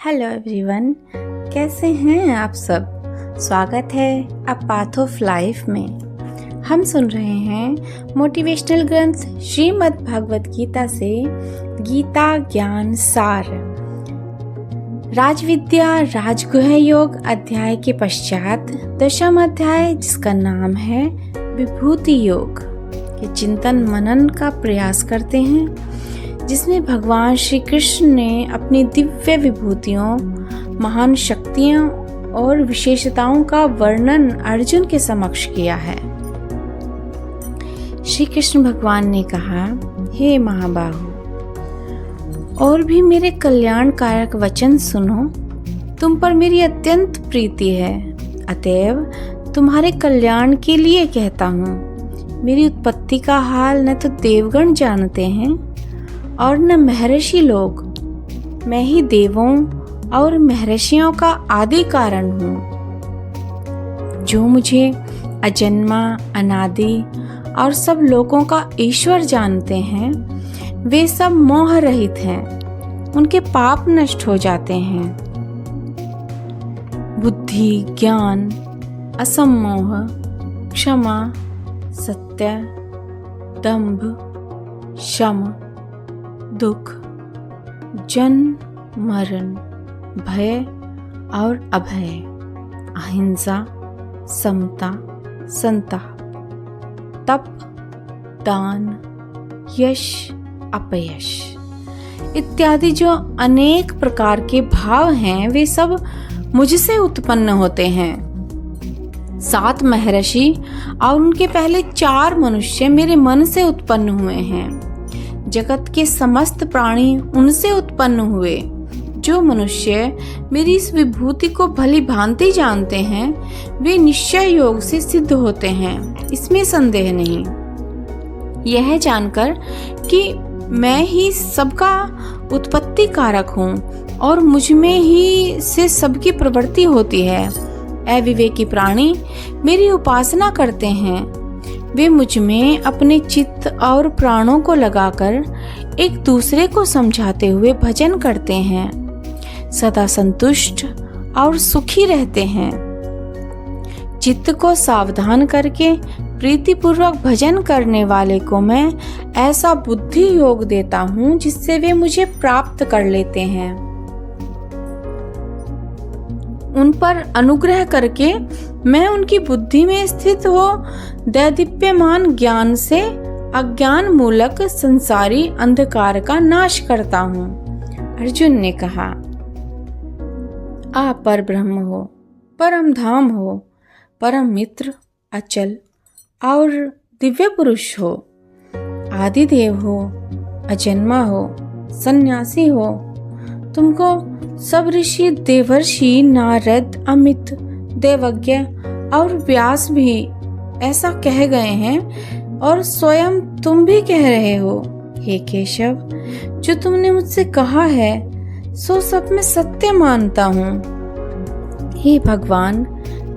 Hello everyone, कैसे हैं आप सब। स्वागत है अ पाथ ऑफ लाइफ में। हम सुन रहे हैं मोटिवेशनल ग्रंथ श्रीमद् भगवत गीता से गीता ज्ञान सार, राजविद्या राजगुह योग अध्याय के पश्चात 10वां अध्याय, जिसका नाम है विभूति योग, के चिंतन मनन का प्रयास करते हैं, जिसमें भगवान श्री कृष्ण ने अपनी दिव्य विभूतियों, महान शक्तियों और विशेषताओं का वर्णन अर्जुन के समक्ष किया है। श्री कृष्ण भगवान ने कहा, हे महाबाहु, और भी मेरे कल्याणकारक वचन सुनो। तुम पर मेरी अत्यंत प्रीति है, अतएव तुम्हारे कल्याण के लिए कहता हूँ। मेरी उत्पत्ति का हाल न तो देवगण जानते हैं और न महर्षि लोग। मैं ही देवों और महर्षियों का आदि कारण हूँ। जो मुझे अजन्मा, अनादि और सब लोगों का ईश्वर जानते हैं, वे सब मोह रहित हैं, उनके पाप नष्ट हो जाते हैं। बुद्धि, ज्ञान, असम्मोह, क्षमा, सत्य, दंभ, शम, दुख, जन्म मरण, भय और अभय, अहिंसा, समता, संताप, तप, दान, यश, अपयश इत्यादि जो अनेक प्रकार के भाव हैं, वे सब मुझसे उत्पन्न होते हैं। 7 महर्षि और उनके पहले 4 मनुष्य मेरे मन से उत्पन्न हुए हैं। जगत के समस्त प्राणी उनसे उत्पन्न हुए। जो मनुष्य मेरी इस विभूति को भली भांति जानते हैं, वे निश्चय योग से सिद्ध होते हैं, इसमें संदेह नहीं। यह जानकर कि मैं ही सबका उत्पत्ति कारक हूँ और मुझ में ही से सबकी प्रवृत्ति होती है, अविवेकी प्राणी मेरी उपासना करते हैं। वे मुझ में अपने चित्त और प्राणों को लगाकर एक दूसरे को समझाते हुए भजन करते हैं, सदा संतुष्ट और सुखी रहते हैं। चित्त को सावधान करके प्रीतिपूर्वक भजन करने वाले को मैं ऐसा बुद्धि योग देता हूँ, जिससे वे मुझे प्राप्त कर लेते हैं। उन पर अनुग्रह करके मैं उनकी बुद्धि में स्थित हो दैदीप्यमान ज्ञान से अज्ञान मूलक संसारी अंधकार का नाश करता हूँ। अर्जुन ने कहा, आप पर ब्रह्म हो, परम धाम हो, परम मित्र, अचल और दिव्य पुरुष हो, आदिदेव हो, अजन्मा हो, सन्यासी हो। तुमको सब ऋषि, देवर्षि, नारद, अमित, देवज्ञ और व्यास भी ऐसा कह गए हैं और स्वयं तुम भी कह रहे हो। हे केशव, जो तुमने मुझसे कहा है सो सब मैं सत्य मानता हूँ। हे भगवान,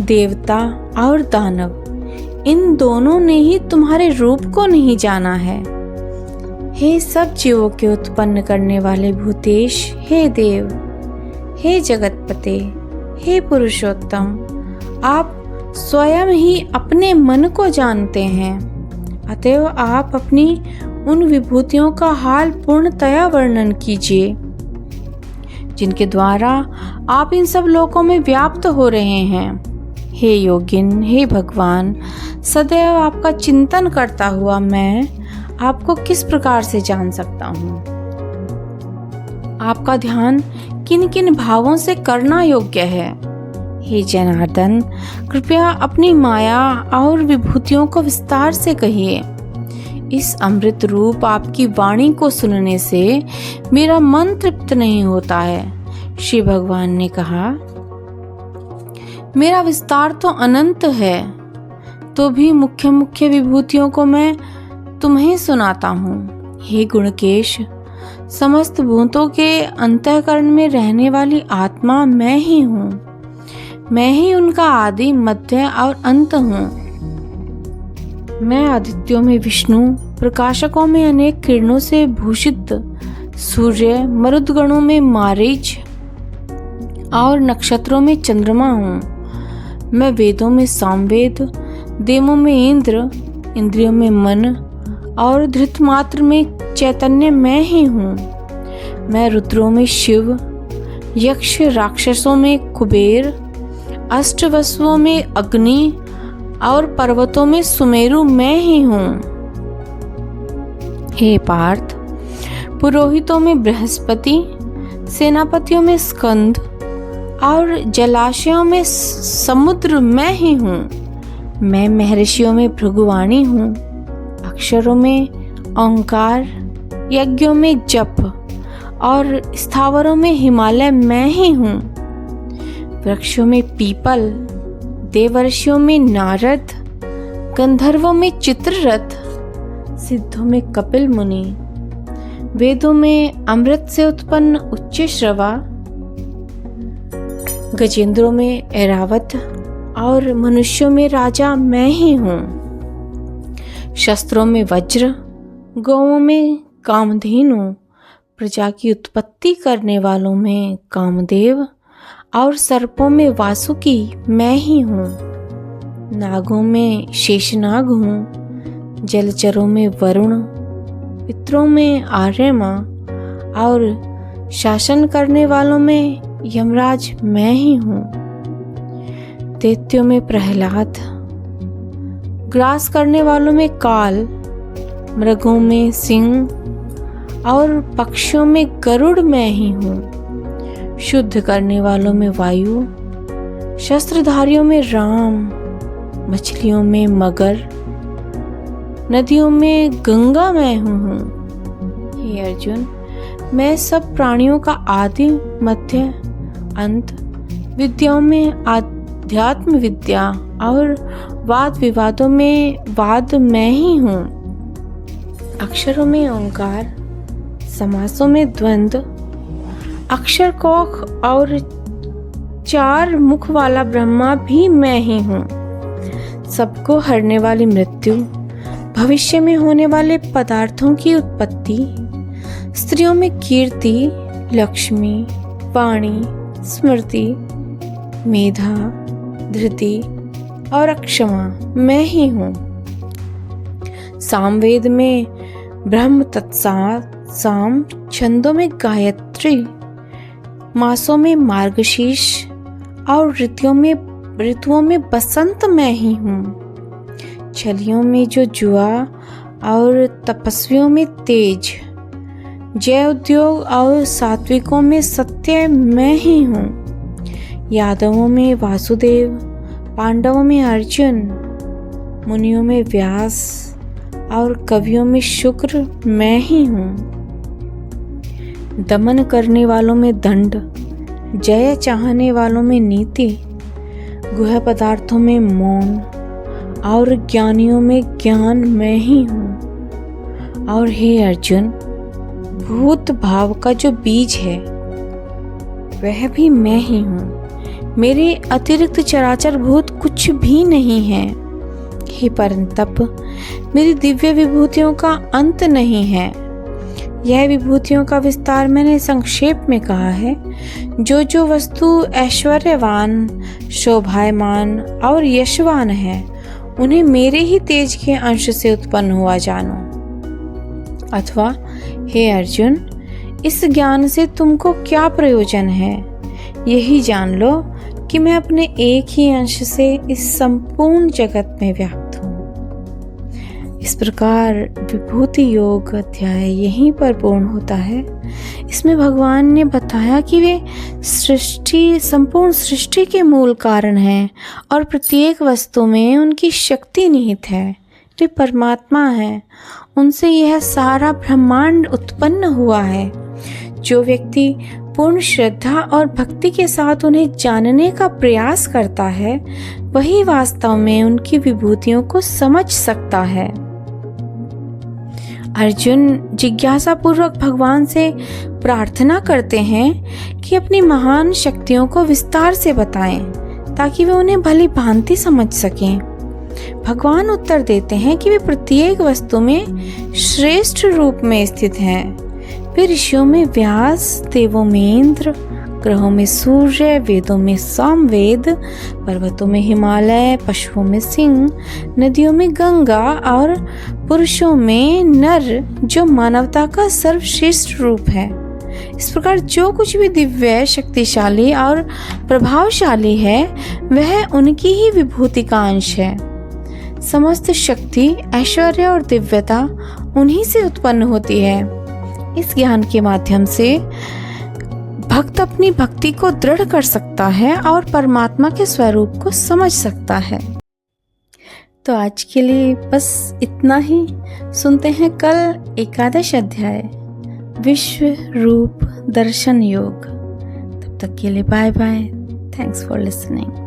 देवता और दानव इन दोनों ने ही तुम्हारे रूप को नहीं जाना है। हे सब जीवों के उत्पन्न करने वाले भूतेश, हे देव, हे जगतपते, हे पुरुषोत्तम, आप स्वयं ही अपने मन को जानते हैं, अतएव आप अपनी उन विभूतियों का हाल पूर्णतया वर्णन कीजिए, जिनके द्वारा आप इन सब लोकों में व्याप्त हो रहे हैं। हे योगिन, हे भगवान, सदैव आपका चिंतन करता हुआ मैं आपको किस प्रकार से जान सकता हूँ। आपका ध्यान किन किन भावों से करना योग्य है। हे जनार्दन, कृपया अपनी माया और विभूतियों को विस्तार से कहिए। इस अमृत रूप आपकी वाणी को सुनने से मेरा मन तृप्त नहीं होता है। श्री भगवान ने कहा, मेरा विस्तार तो अनंत है, तो भी मुख्य मुख्य विभूतियों को मैं तुम्हें सुनाता हूँ। हे गुणकेश, समस्त भूतों के अंतःकरण में रहने वाली आत्मा मैं ही हूँ। मैं ही उनका आदि, मध्य और अंत हूँ। मैं आदित्यों में विष्णु, प्रकाशकों में अनेक किरणों से भूषित सूर्य, मरुदगणों में मारीच और नक्षत्रों में चंद्रमा हूँ। मैं वेदों में सामवेद, देवों में इंद्र, इंद्रियों में मन और धृतमात्र में चैतन्य मैं ही हूँ। मैं रुद्रों में शिव, यक्ष राक्षसों में कुबेर, अष्टवसुओं में अग्नि और पर्वतों में सुमेरु मैं ही हूँ। हे पार्थ, पुरोहितों में बृहस्पति, सेनापतियों में स्कंद और जलाशयों में समुद्र मैं ही हूँ। मैं महर्षियों में भृगुवाणी हूँ, अक्षरों में ओंकार, यज्ञों में जप और स्थावरों में हिमालय मैं ही हूँ। वृक्षों में पीपल, देवर्षियों में नारद, गंधर्वों में चित्ररथ, सिद्धों में कपिल मुनि, वेदों में अमृत से उत्पन्न उच्च श्रवा, गजेंद्रों में ऐरावत और मनुष्यों में राजा मैं ही हूँ। शस्त्रों में वज्र, गौओं में कामधेनु, प्रजा की उत्पत्ति करने वालों में कामदेव और सर्पों में वासुकी मैं ही हूँ। नागों में शेषनाग हूँ, जलचरों में वरुण, पितरों में आर्यमा और शासन करने वालों में यमराज मैं ही हूँ। दैत्यों में प्रहलाद, ग्रास करने वालों में काल, मृगों में सिंह और पक्षियों में गरुड़ मैं ही हूँ। शुद्ध करने वालों में वायु, शस्त्रधारियों में राम, मछलियों में मगर, नदियों में गंगा मैं हूँ। हे अर्जुन, मैं सब प्राणियों का आदि मध्य अंत, विद्याओं में आध्यात्म विद्या और वाद विवादों में वाद मैं ही हूँ। अक्षरों में ओंकार, समासों में द्वंद्व, अक्षर कोश और 4 मुख वाला ब्रह्मा भी मैं ही हूँ। सबको हरने वाली मृत्यु, भविष्य में होने वाले पदार्थों की उत्पत्ति, स्त्रियों में कीर्ति, लक्ष्मी, वाणी, स्मृति, मेधा, धृति और अक्षमा मैं ही हूँ। सामवेद में ब्रह्म तत्सार, साम, छंदों में गायत्री, मासों में मार्गशीर्ष और ऋतुओं में बसंत मैं ही हूँ। छलियों में जो जुआ और तपस्वियों में तेज, जय उद्योग और सात्विकों में सत्य मैं ही हूँ। यादवों में वासुदेव, पांडवों में अर्जुन, मुनियों में व्यास और कवियों में शुक्र मैं ही हूँ। दमन करने वालों में दंड, जय चाहने वालों में नीति, गुह्य पदार्थों में मौन और ज्ञानियों में ज्ञान मैं ही हूँ। और हे अर्जुन, भूत भाव का जो बीज है वह भी मैं ही हूँ। मेरे अतिरिक्त चराचर भूत कुछ भी नहीं है। हे परंतप, मेरी दिव्य विभूतियों का अंत नहीं है। यह विभूतियों का विस्तार मैंने संक्षेप में कहा है। जो वस्तु ऐश्वर्यवान, शोभायमान और यशवान है, उन्हें मेरे ही तेज के अंश से उत्पन्न हुआ जानो। अथवा हे अर्जुन, इस ज्ञान से तुमको क्या प्रयोजन है? यही जान लो कि मैं अपने एक ही अंश से इस संपूर्ण जगत में व्याप्त हूँ। इस प्रकार विभूति योग अध्याय यहीं पर पूर्ण होता है। इसमें भगवान ने बताया कि वे संपूर्ण सृष्टि के मूल कारण हैं और प्रत्येक वस्तु में उनकी शक्ति निहित है। वे परमात्मा हैं, उनसे यह सारा ब्रह्मांड उत्पन्न हुआ है। जो व्यक्ति पूर्ण श्रद्धा और भक्ति के साथ उन्हें जानने का प्रयास करता है, वही वास्तव में उनकी विभूतियों को समझ सकता है। अर्जुन जिज्ञासा पूर्वक भगवान से प्रार्थना करते हैं कि अपनी महान शक्तियों को विस्तार से बताएं, ताकि वे उन्हें भली भांति समझ सकें। भगवान उत्तर देते हैं कि वे प्रत्येक वस्तु में श्रेष्ठ रूप में स्थित हैं। वे ऋषियों में व्यास, देवों में इंद्र, ग्रहों में सूर्य, वेदों में सामवेद, पर्वतों में हिमालय, पशुओं में सिंह, नदियों में गंगा और पुरुषों में नर, जो मानवता का सर्वश्रेष्ठ रूप है। इस प्रकार जो कुछ भी दिव्य, शक्तिशाली और प्रभावशाली है, वह उनकी ही विभूति का अंश है। समस्त शक्ति, ऐश्वर्य और दिव्यता उन्हीं से उत्पन्न होती है। इस ज्ञान के माध्यम से भक्त अपनी भक्ति को दृढ़ कर सकता है और परमात्मा के स्वरूप को समझ सकता है। तो आज के लिए बस इतना ही। सुनते हैं कल एकादश अध्याय, विश्व रूप दर्शन योग। तब तक के लिए bye bye. Thanks for listening.